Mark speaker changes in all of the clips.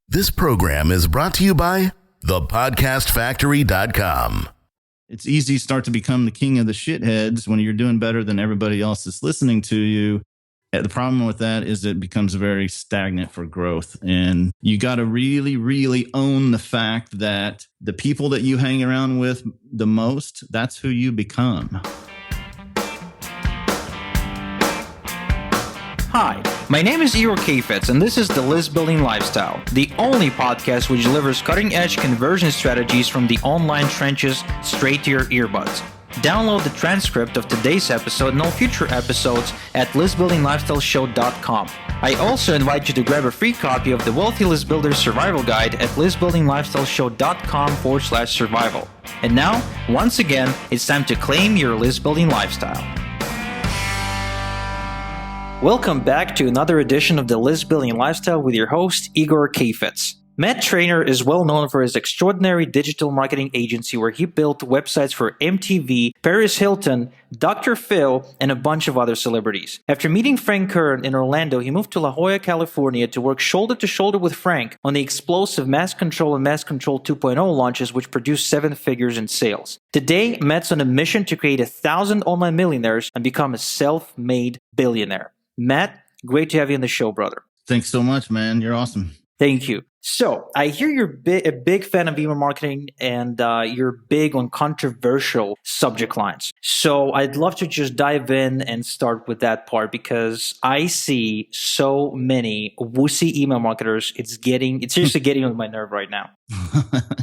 Speaker 1: This program is brought to you by thepodcastfactory.com.
Speaker 2: It's easy to start to become the king of the shitheads when you're doing better than everybody else that's listening to you. The problem with that is it becomes very stagnant for growth. And you got to really, really own the fact that the people that you hang around with the most, that's who you become.
Speaker 3: Hi, my name is Igor Kheifets, and this is The List Building Lifestyle, the only podcast which delivers cutting-edge conversion strategies from the online trenches straight to your earbuds. Download the transcript of today's episode and all future episodes at listbuildinglifestyleshow.com. I also invite you to grab a free copy of the Wealthy List Builder Survival Guide at listbuildinglifestyleshow.com/survival. And now, once again, it's time to claim your list building lifestyle. Welcome back to another edition of the List Building Lifestyle with your host, Igor Kheifets. Matt Trainer is well known for his extraordinary digital marketing agency where he built websites for MTV, Paris Hilton, Dr. Phil, and a bunch of other celebrities. After meeting Frank Kern in Orlando, he moved to La Jolla, California to work shoulder to shoulder with Frank on the explosive Mass Control and Mass Control 2.0 launches which produced 7 figures in sales. Today, Matt's on a mission to create 1,000 online millionaires and become a self-made billionaire. Matt, great to have you on the show, brother.
Speaker 2: Thanks so much, man. You're awesome.
Speaker 3: Thank you. So I hear you're a big fan of email marketing and you're big on controversial subject lines. So I'd love to just dive in and start with that part because I see so many wussy email marketers. It's seriously getting on my nerve right now.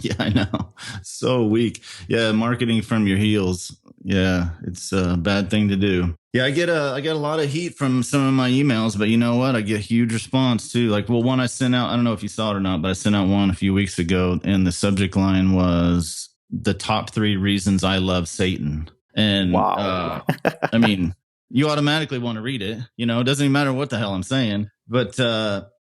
Speaker 2: Yeah, I know. So weak. Yeah, marketing from your heels. Yeah, it's a bad thing to do. Yeah, I get a lot of heat from some of my emails, but you know what? I get a huge response too. Like, well, one I sent out, I don't know if you saw it or not, but I sent out one a few weeks ago, and the subject line was the top 3 reasons I love Satan. And
Speaker 3: wow.
Speaker 2: I mean, you automatically want to read it. You know, it doesn't even matter what the hell I'm saying. But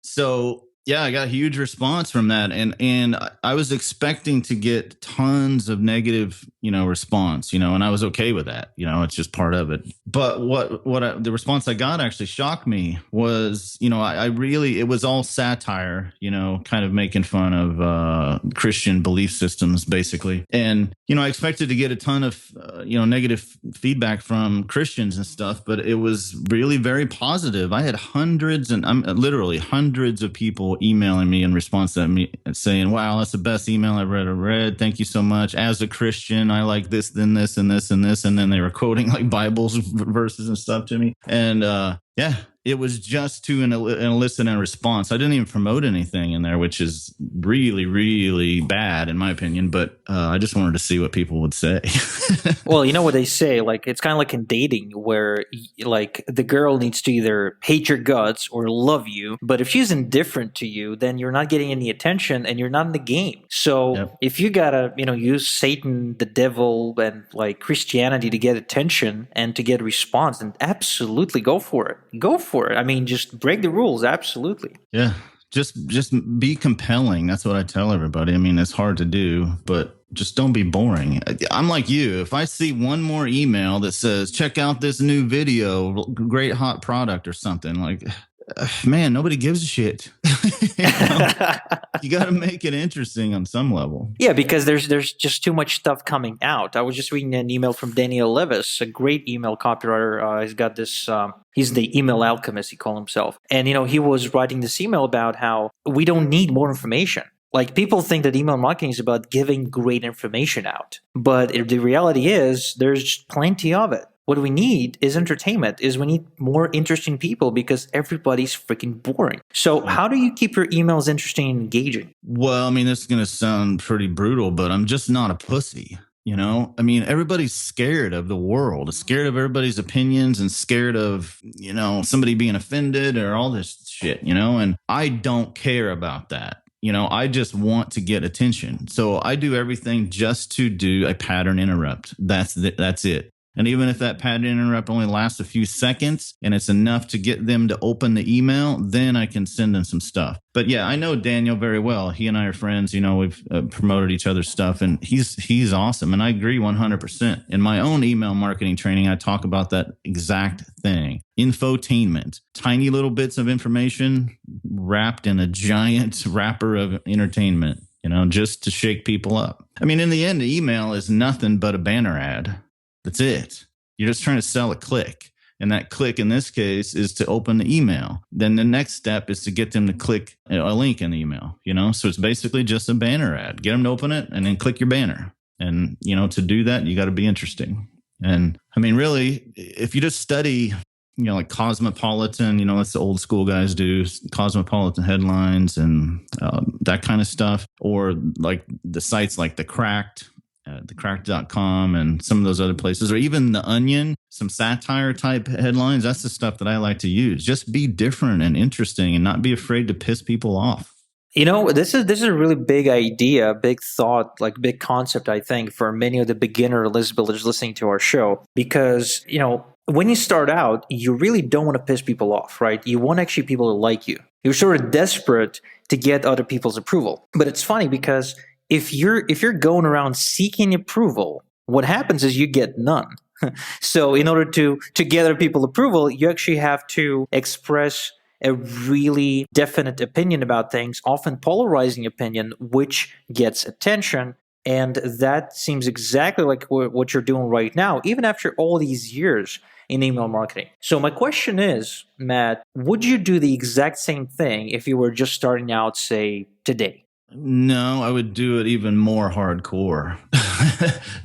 Speaker 2: so yeah, I got a huge response from that, and I was expecting to get tons of negative, response, and I was okay with that. It's just part of it. But the response I got actually shocked me was, it was all satire, kind of making fun of Christian belief systems, basically. And I expected to get a ton of negative feedback from Christians and stuff, but it was really very positive. I had literally hundreds of people emailing me in response to me saying, wow, that's the best email I've ever read. Thank you so much. As a Christian, I like this, then this, and this, and this. And then they were quoting like Bibles verses and stuff to me. And yeah, it was just to elicit a response. I didn't even promote anything in there, which is really, really bad in my opinion. But I just wanted to see what people would say.
Speaker 3: Well, you know what they say, like it's kind of like in dating where like the girl needs to either hate your guts or love you. But if she's indifferent to you, then you're not getting any attention and you're not in the game. So if you gotta, use Satan, the devil, and like Christianity to get attention and to get a response, then absolutely go for it. Go for it. I mean, just break the rules. Absolutely.
Speaker 2: Yeah. Just be compelling. That's what I tell everybody. I mean, it's hard to do, but just don't be boring. I'm like you. If I see one more email that says, check out this new video, great hot product or something, like, man, nobody gives a shit. You got to make it interesting on some level.
Speaker 3: Yeah, because there's just too much stuff coming out. I was just reading an email from Daniel Levis, a great email copywriter. He's got this, he's the email alchemist, he called himself. And, he was writing this email about how we don't need more information. Like people think that email marketing is about giving great information out. But the reality is there's plenty of it. What we need is entertainment, we need more interesting people because everybody's freaking boring. So how do you keep your emails interesting and engaging?
Speaker 2: Well, I mean, this is going to sound pretty brutal, but I'm just not a pussy. I mean, everybody's scared of the world, scared of everybody's opinions and scared of, somebody being offended or all this shit, and I don't care about that. I just want to get attention. So I do everything just to do a pattern interrupt. That's it. And even if that pattern interrupt only lasts a few seconds and it's enough to get them to open the email, then I can send them some stuff. But yeah, I know Daniel very well. He and I are friends. We've promoted each other's stuff, and he's awesome. And I agree 100%. In my own email marketing training, I talk about that exact thing. Infotainment, tiny little bits of information wrapped in a giant wrapper of entertainment, just to shake people up. I mean, in the end, the email is nothing but a banner ad. That's it. You're just trying to sell a click. And that click in this case is to open the email. Then the next step is to get them to click a link in the email, So it's basically just a banner ad. Get them to open it and then click your banner. And, to do that, you got to be interesting. And I mean, really, if you just study, like Cosmopolitan, that's the old school guys do, Cosmopolitan headlines and that kind of stuff, or like the sites like The Cracked, thecracked.com and some of those other places, or even The Onion, some satire type headlines. That's the stuff that I like to use. Just be different and interesting and not be afraid to piss people off.
Speaker 3: This is a really big idea, big thought, like big concept, I think, for many of the beginner list builders listening to our show. Because, when you start out, you really don't want to piss people off, right? You want actually people to like you. You're sort of desperate to get other people's approval. But it's funny because if you're going around seeking approval, what happens is you get none. So in order to get other people's approval, you actually have to express a really definite opinion about things, often polarizing opinion, which gets attention. And that seems exactly like what you're doing right now, even after all these years in email marketing. So my question is, Matt, would you do the exact same thing if you were just starting out, say, today?
Speaker 2: No, I would do it even more hardcore,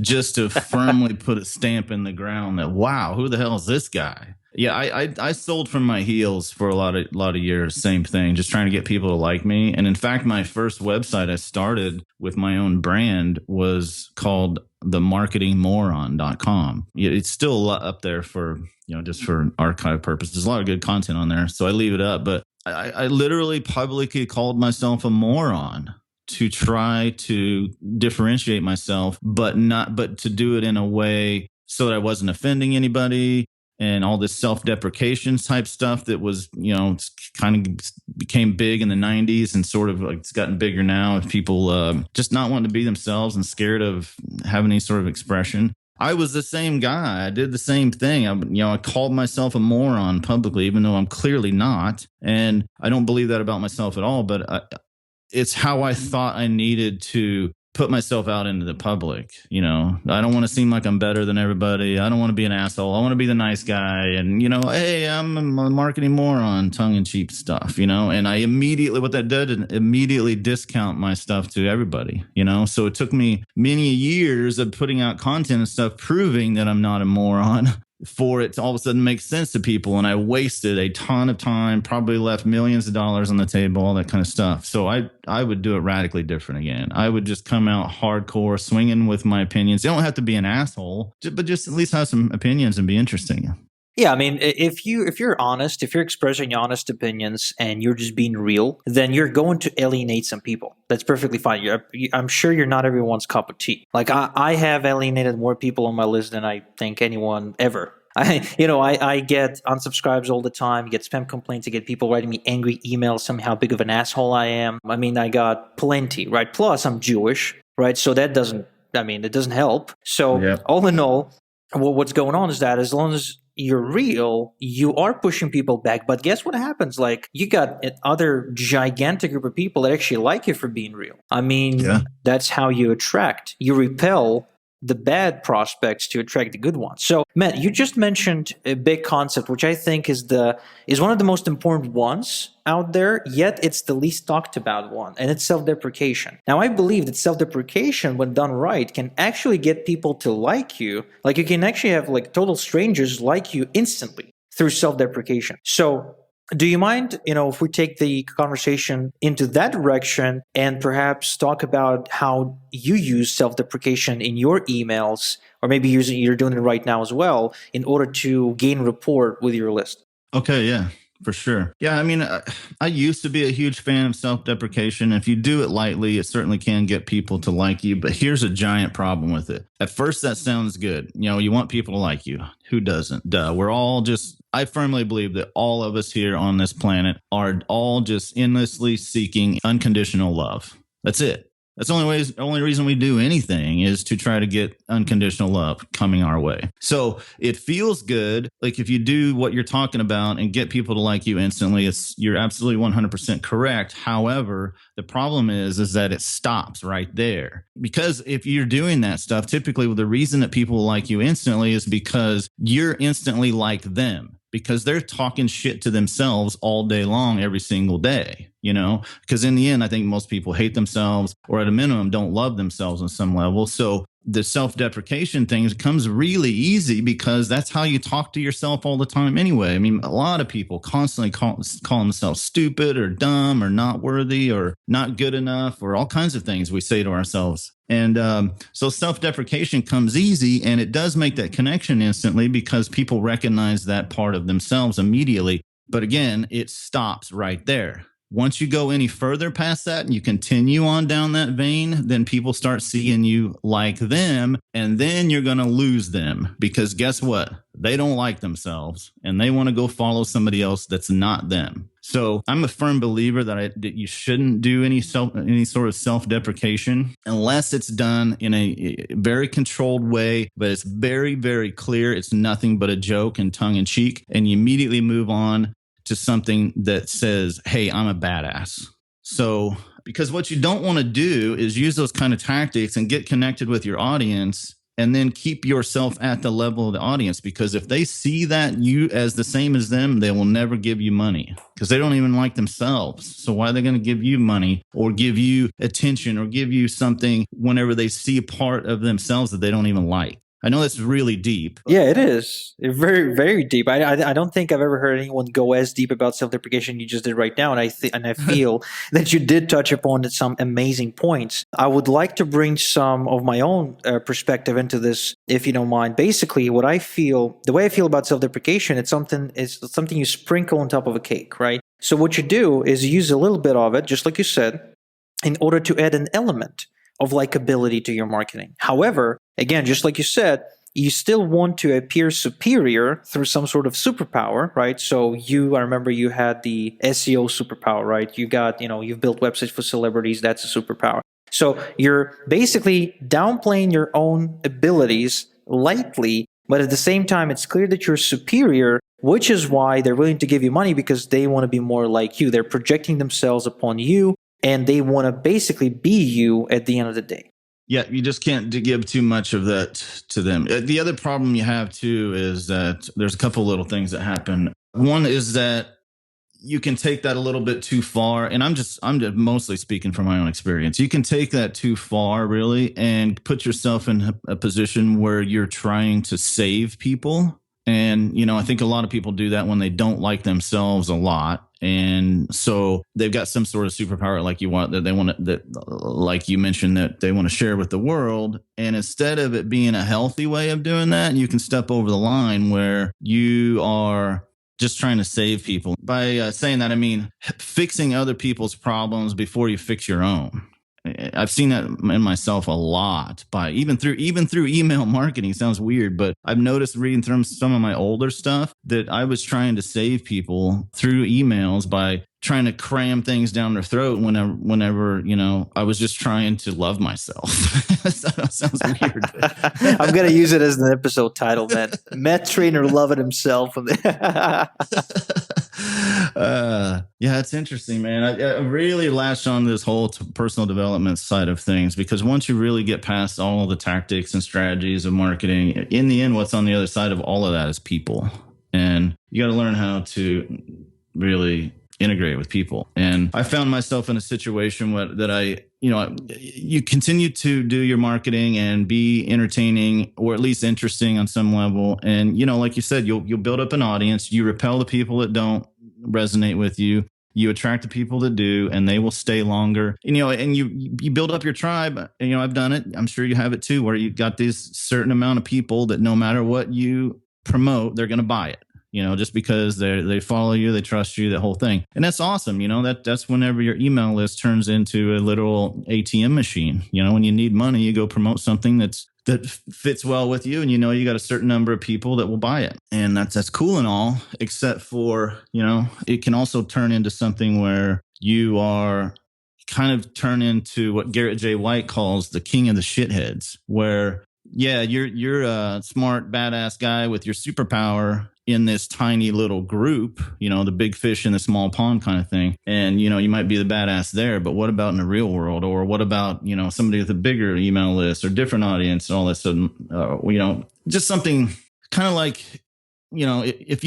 Speaker 2: just to firmly put a stamp in the ground that, wow, who the hell is this guy? Yeah, I sold from my heels for a lot of years. Same thing, just trying to get people to like me. And in fact, my first website I started with my own brand was called marketer..Com. It's still up there for just for archive purposes. There's a lot of good content on there, so I leave it up. But I literally publicly called myself a moron to try to differentiate myself, but to do it in a way so that I wasn't offending anybody. And all this self-deprecation type stuff that was, it's kind of became big in the 90s and sort of like it's gotten bigger now. Of people just not wanting to be themselves and scared of having any sort of expression. I was the same guy. I did the same thing. I called myself a moron publicly, even though I'm clearly not. And I don't believe that about myself at all. But it's how I thought I needed to put myself out into the public. I don't want to seem like I'm better than everybody. I don't want to be an asshole. I want to be the nice guy. And, hey, I'm a marketing moron, tongue-in-cheek stuff, and I immediately, what that did, immediately discount my stuff to everybody, so it took me many years of putting out content and stuff, proving that I'm not a moron, for it to all of a sudden make sense to people. And I wasted a ton of time, probably left millions of dollars on the table, all that kind of stuff. So I would do it radically different again. I would just come out hardcore, swinging with my opinions. You don't have to be an asshole, but just at least have some opinions and be interesting.
Speaker 3: Yeah, I mean, if you're honest, if you're expressing honest opinions and you're just being real, then you're going to alienate some people. That's perfectly fine. I'm sure you're not everyone's cup of tea. Like I have alienated more people on my list than I think anyone ever. I get unsubscribes all the time, get spam complaints, I get people writing me angry emails, somehow how big of an asshole I am. I mean, I got plenty, right? Plus, I'm Jewish, right? So it doesn't help. So yeah. All in all, what's going on is that as long as you're real, you are pushing people back. But guess what happens? Like, you got other gigantic group of people that actually like you for being real. I mean, That's how you attract. You repel the bad prospects to attract the good ones. So, Matt, you just mentioned a big concept, which I think is one of the most important ones out there, yet it's the least talked about one, and it's self-deprecation. Now, I believe that self-deprecation, when done right, can actually get people to like you. Like, you can actually have like total strangers like you instantly through self-deprecation. So, do you mind, if we take the conversation into that direction and perhaps talk about how you use self-deprecation in your emails, or maybe you're doing it right now as well, in order to gain rapport with your list?
Speaker 2: Okay, yeah. For sure. Yeah, I mean, I used to be a huge fan of self-deprecation. If you do it lightly, it certainly can get people to like you. But here's a giant problem with it. At first, that sounds good. You want people to like you. Who doesn't? Duh. We're all just, I firmly believe that all of us here on this planet are all just endlessly seeking unconditional love. That's it. That's the only reason we do anything is to try to get unconditional love coming our way. So it feels good. Like if you do what you're talking about and get people to like you instantly, you're absolutely 100% correct. However, the problem is that it stops right there. Because if you're doing that stuff, typically the reason that people like you instantly is because you're instantly like them. Because they're talking shit to themselves all day long, every single day, because in the end, I think most people hate themselves or at a minimum don't love themselves on some level. So the self-deprecation thing comes really easy because that's how you talk to yourself all the time anyway. I mean, a lot of people constantly call themselves stupid or dumb or not worthy or not good enough or all kinds of things we say to ourselves. And so self-deprecation comes easy, and it does make that connection instantly because people recognize that part of themselves immediately. But again, it stops right there. Once you go any further past that and you continue on down that vein, then people start seeing you like them, and then you're going to lose them because guess what? They don't like themselves and they want to go follow somebody else that's not them. So I'm a firm believer that you shouldn't do any sort of self-deprecation unless it's done in a very controlled way, but it's very, very clear. It's nothing but a joke and tongue in cheek, and you immediately move on to something that says, hey, I'm a badass. So, because what you don't want to do is use those kind of tactics and get connected with your audience and then keep yourself at the level of the audience. Because if they see that you as the same as them, they will never give you money because they don't even like themselves. So why are they going to give you money or give you attention or give you something whenever they see a part of themselves that they don't even like? I know that's really deep.
Speaker 3: Yeah, it is. Very, very deep. I don't think I've ever heard anyone go as deep about self-deprecation you just did right now, and I feel that you did touch upon some amazing points. I would like to bring some of my own perspective into this, if you don't mind. Basically, the way I feel about self-deprecation, it's something you sprinkle on top of a cake, right? So what you do is you use a little bit of it, just like you said, in order to add an element of likability to your marketing. However, again, just like you said, you still want to appear superior through some sort of superpower, right? So I remember you had the SEO superpower, right? You've built websites for celebrities. That's a superpower. So you're basically downplaying your own abilities lightly, but at the same time, it's clear that you're superior, which is why they're willing to give you money because they want to be more like you. They're projecting themselves upon you, and they want to basically be you at the end of the day.
Speaker 2: Yeah, you just can't give too much of that to them. The other problem you have too is that there's a couple little things that happen. One is that you can take that a little bit too far, and I'm just mostly speaking from my own experience. You can take that too far, really, and put yourself in a position where you're trying to save people. And, I think a lot of people do that when they don't like themselves a lot. And so they've got some sort of superpower like you mentioned, that they want to share with the world. And instead of it being a healthy way of doing that, you can step over the line where you are just trying to save people. By saying that, I mean fixing other people's problems before you fix your own. I've seen that in myself a lot even through email marketing. Sounds weird, but I've noticed reading through some of my older stuff that I was trying to save people through emails by trying to cram things down their throat whenever I was just trying to love myself. That sounds weird.
Speaker 3: I'm going to use it as an episode title, man. Matt Trainer loving himself.
Speaker 2: Yeah, it's interesting, man. I really latched on this whole personal development side of things because once you really get past all of the tactics and strategies of marketing, in the end, what's on the other side of all of that is people. And you got to learn how to really integrate with people. And I found myself in a situation you continue to do your marketing and be entertaining or at least interesting on some level. And, like you said, you'll build up an audience. You repel the people that don't resonate with you. You attract the people that do, and they will stay longer. And you build up your tribe. I've done it. I'm sure you have it too, where you got this certain amount of people that no matter what you promote, they're going to buy it. just because they follow you, they trust you, that whole thing. And that's awesome. That's whenever your email list turns into a literal ATM machine. When you need money, you go promote something that fits well with you, and you got a certain number of people that will buy it. And that's cool and all, except for, it can also turn into something where you are kind of turn into what Garrett J. White calls the king of the shitheads, where you're a smart, badass guy with your superpower in this tiny little group, the big fish in the small pond kind of thing. And, you might be the badass there, but what about in the real world? Or what about, somebody with a bigger email list or different audience and all that sudden, just something kind of like, if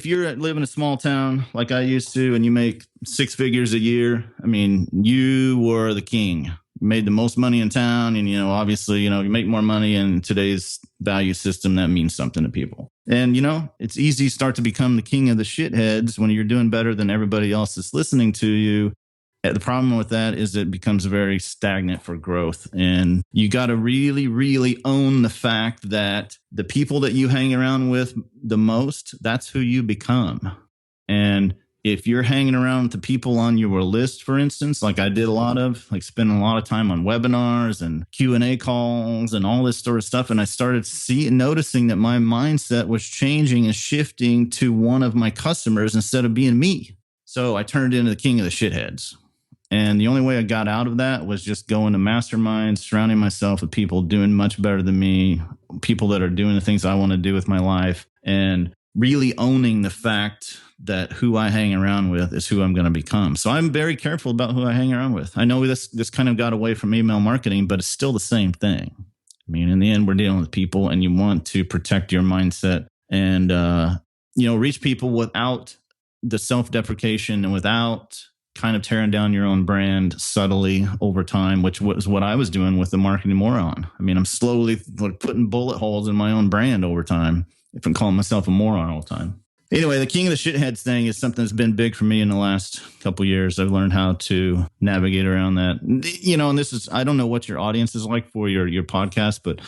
Speaker 2: you're live in a small town like I used to, and you make 6 figures a year, I mean, you were the king. Made the most money in town, and obviously, you make more money in today's value system. That means something to people. And it's easy to start to become the king of the shitheads when you're doing better than everybody else that's listening to you. The problem with that is it becomes very stagnant for growth. And you got to really, really own the fact that the people that you hang around with the most, that's who you become. And if you're hanging around with the people on your list, for instance, like I did a lot of, like spending a lot of time on webinars and Q&A calls and all this sort of stuff, and I started noticing that my mindset was changing and shifting to one of my customers instead of being me. So I turned into the king of the shitheads. And the only way I got out of that was just going to masterminds, surrounding myself with people doing much better than me, people that are doing the things I want to do with my life, and really owning the fact that who I hang around with is who I'm going to become. So I'm very careful about who I hang around with. I know this kind of got away from email marketing, but it's still the same thing. I mean, in the end, we're dealing with people, and you want to protect your mindset and, reach people without the self-deprecation and without kind of tearing down your own brand subtly over time, which was what I was doing with the Marketing Moron. I mean, I'm slowly putting bullet holes in my own brand over time, if I'm calling myself a moron all the time. Anyway, the king of the shitheads thing is something that's been big for me in the last couple of years. I've learned how to navigate around that. And this is, I don't know what your audience is like for your podcast, but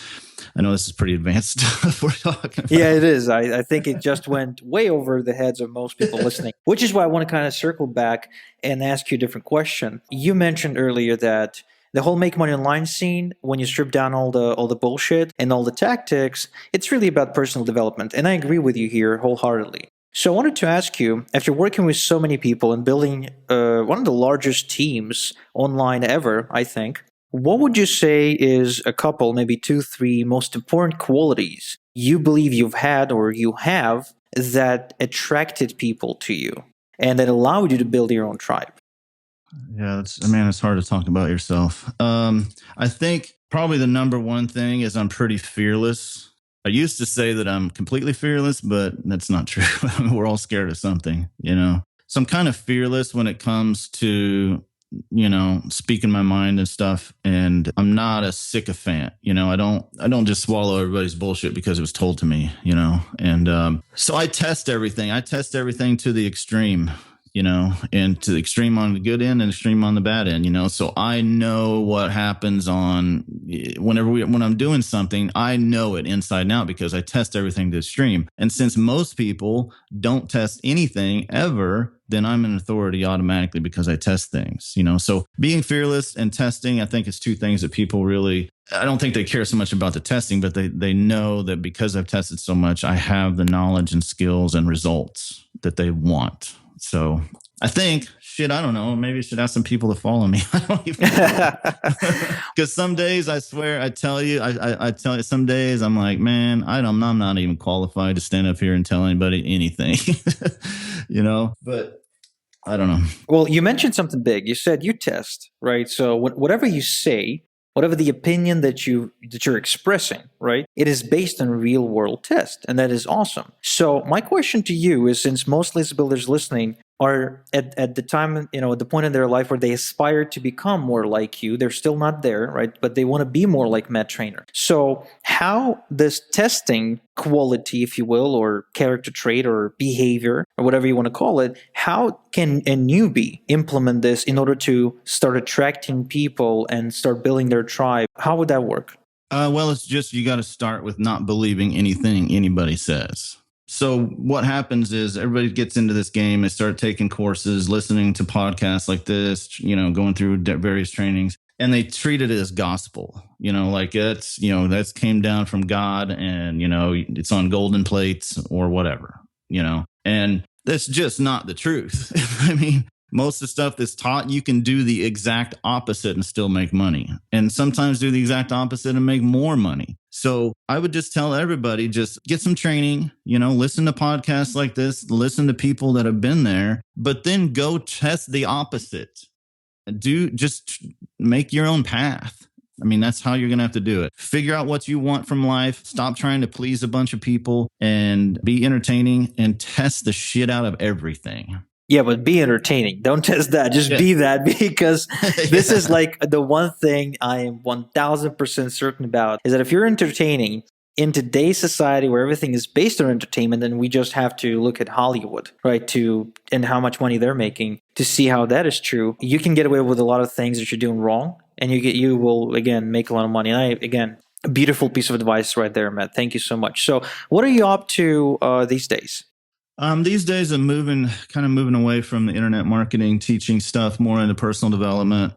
Speaker 2: I know this is pretty advanced stuff we're talking about.
Speaker 3: Yeah, it is. I think it just went way over the heads of most people listening, which is why I want to kind of circle back and ask you a different question. You mentioned earlier that the whole make money online scene, when you strip down all the bullshit and all the tactics, it's really about personal development. And I agree with you here wholeheartedly. So I wanted to ask you, after working with so many people and building one of the largest teams online ever, I think, what would you say is a couple, maybe 2, 3 most important qualities you believe you've had or you have that attracted people to you and that allowed you to build your own tribe?
Speaker 2: Yeah, it's hard to talk about yourself. I think probably the number one thing is I'm pretty fearless. I used to say that I'm completely fearless, but that's not true. We're all scared of something, So I'm kind of fearless when it comes to, speaking my mind and stuff. And I'm not a sycophant, I don't just swallow everybody's bullshit because it was told to me, And so I test everything. I test everything to the extreme. And to the extreme on the good end and extreme on the bad end, so I know what happens when I'm doing something, I know it inside and out because I test everything to the extreme. And since most people don't test anything ever, then I'm an authority automatically because I test things, so being fearless and testing, I think is 2 things that people really, I don't think they care so much about the testing, but they know that because I've tested so much, I have the knowledge and skills and results that they want. So I think, I don't know, maybe I should ask some people to follow me. I don't even know. Because some days, I swear, I tell you, some days I'm like, man, I'm not even qualified to stand up here and tell anybody anything, but I don't know.
Speaker 3: Well, you mentioned something big. You said you test, right? So whatever you say, whatever the opinion that you're expressing, right? It is based on real world test, and that is awesome. So my question to you is, since most list builders listening are at the time, at the point in their life where they aspire to become more like you, they're still not there, right? But they want to be more like Matt Trainer. So how does testing quality, if you will, or character trait or behavior, or whatever you want to call it, how can a newbie implement this in order to start attracting people and start building their tribe? How would that work?
Speaker 2: Well, it's just, you got to start with not believing anything anybody says. So what happens is everybody gets into this game. They start taking courses, listening to podcasts like this, going through various trainings, and they treat it as gospel, like that's came down from God and, it's on golden plates or whatever, and that's just not the truth. I mean, most of the stuff that's taught, you can do the exact opposite and still make money. And sometimes do the exact opposite and make more money. So I would just tell everybody, just get some training, listen to podcasts like this, listen to people that have been there, but then go test the opposite. Just make your own path. I mean, that's how you're going to have to do it. Figure out what you want from life. Stop trying to please a bunch of people and be entertaining and test the shit out of everything.
Speaker 3: Yeah, but be entertaining. Don't test that. Just be that, because this is like the one thing I am 1000% certain about is that if you're entertaining in today's society where everything is based on entertainment, then we just have to look at Hollywood, right? And how much money they're making to see how that is true. You can get away with a lot of things that you're doing wrong, and you will again make a lot of money. And a beautiful piece of advice right there, Matt. Thank you so much. So, what are you up to these days?
Speaker 2: These days I'm kind of moving away from the internet marketing, teaching stuff more into personal development.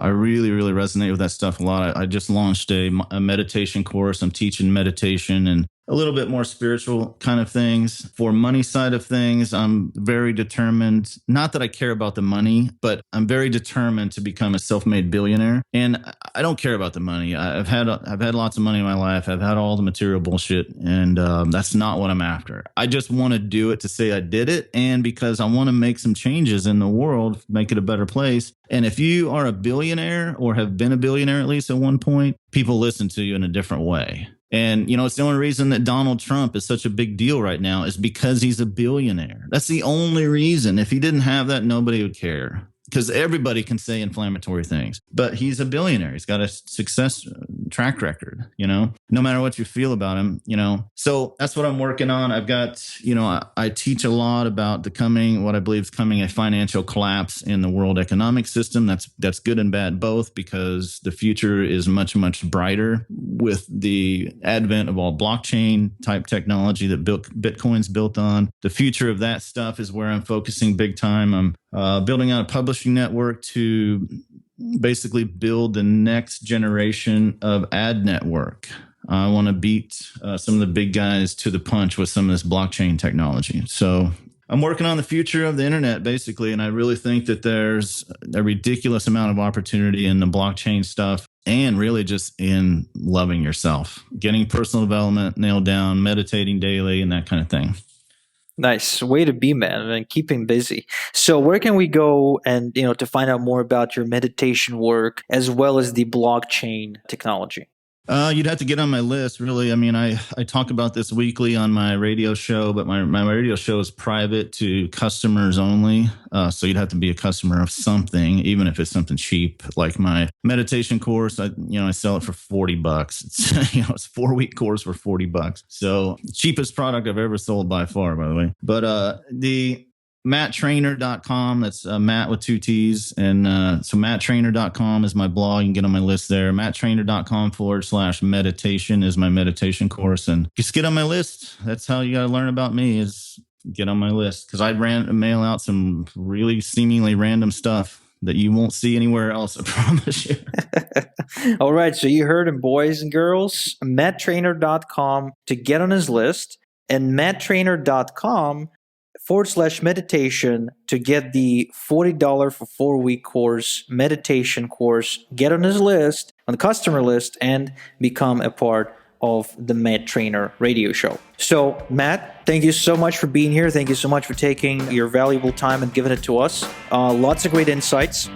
Speaker 2: I really, really resonate with that stuff a lot. I just launched a meditation course. I'm teaching meditation and a little bit more spiritual kind of things. For money side of things, I'm very determined, not that I care about the money, but I'm very determined to become a self-made billionaire. And I don't care about the money. I've had lots of money in my life. I've had all the material bullshit, and that's not what I'm after. I just want to do it to say I did it, and because I want to make some changes in the world, make it a better place. And if you are a billionaire or have been a billionaire at least at one point, people listen to you in a different way. And, it's the only reason that Donald Trump is such a big deal right now is because he's a billionaire. That's the only reason. If he didn't have that, nobody would care. Because everybody can say inflammatory things, but he's a billionaire. He's got a success track record, no matter what you feel about him, So that's what I'm working on. I've got, I teach a lot about what I believe is coming, a financial collapse in the world economic system. That's good and bad both, because the future is much, much brighter with the advent of all blockchain type technology that Bitcoin's built on. The future of that stuff is where I'm focusing big time. I'm building out a publishing network to basically build the next generation of ad network. I want to beat some of the big guys to the punch with some of this blockchain technology. So I'm working on the future of the internet, basically, and I really think that there's a ridiculous amount of opportunity in the blockchain stuff, and really just in loving yourself, getting personal development nailed down, meditating daily, and that kind of thing.
Speaker 3: Nice way to be, man, and keeping busy. So where can we go and, to find out more about your meditation work as well as the blockchain technology?
Speaker 2: You'd have to get on my list, really. I mean, I talk about this weekly on my radio show, but my radio show is private to customers only. So you'd have to be a customer of something, even if it's something cheap, like my meditation course. I sell it for $40. It's it's a 4-week course for $40. So cheapest product I've ever sold by far, by the way. But the marketer..com. That's Matt with 2 T's. And so marketer.com is my blog. You can get on my list there. marketer.com/meditation is my meditation course. And just get on my list. That's how you got to learn about me, is get on my list. Because I mail out some really seemingly random stuff that you won't see anywhere else, I promise you.
Speaker 3: All right. So you heard him, boys and girls. marketer.com to get on his list, and marketer.com/meditation to get the $40 for 4-week course, meditation course, get on his list, on the customer list, and become a part of the Matt Trainer radio show. So, Matt, thank you so much for being here. Thank you so much for taking your valuable time and giving it to us. Lots of great insights,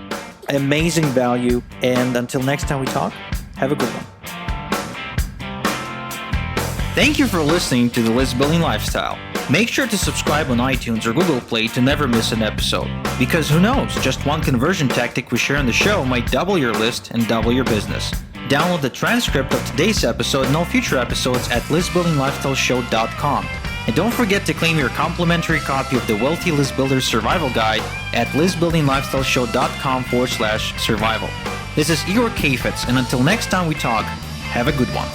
Speaker 3: amazing value, and until next time we talk, have a good one. Thank you for listening to The List Building Lifestyle. Make sure to subscribe on iTunes or Google Play to never miss an episode. Because who knows, just one conversion tactic we share on the show might double your list and double your business. Download the transcript of today's episode and all future episodes at listbuildinglifestyleshow.com. And don't forget to claim your complimentary copy of the Wealthy List Builder Survival Guide at listbuildinglifestyleshow.com/survival. This is Igor Kheifets, and until next time we talk, have a good one.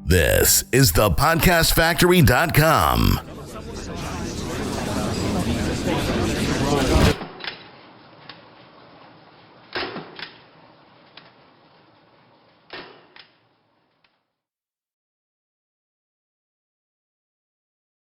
Speaker 1: This is the podcastfactory.com.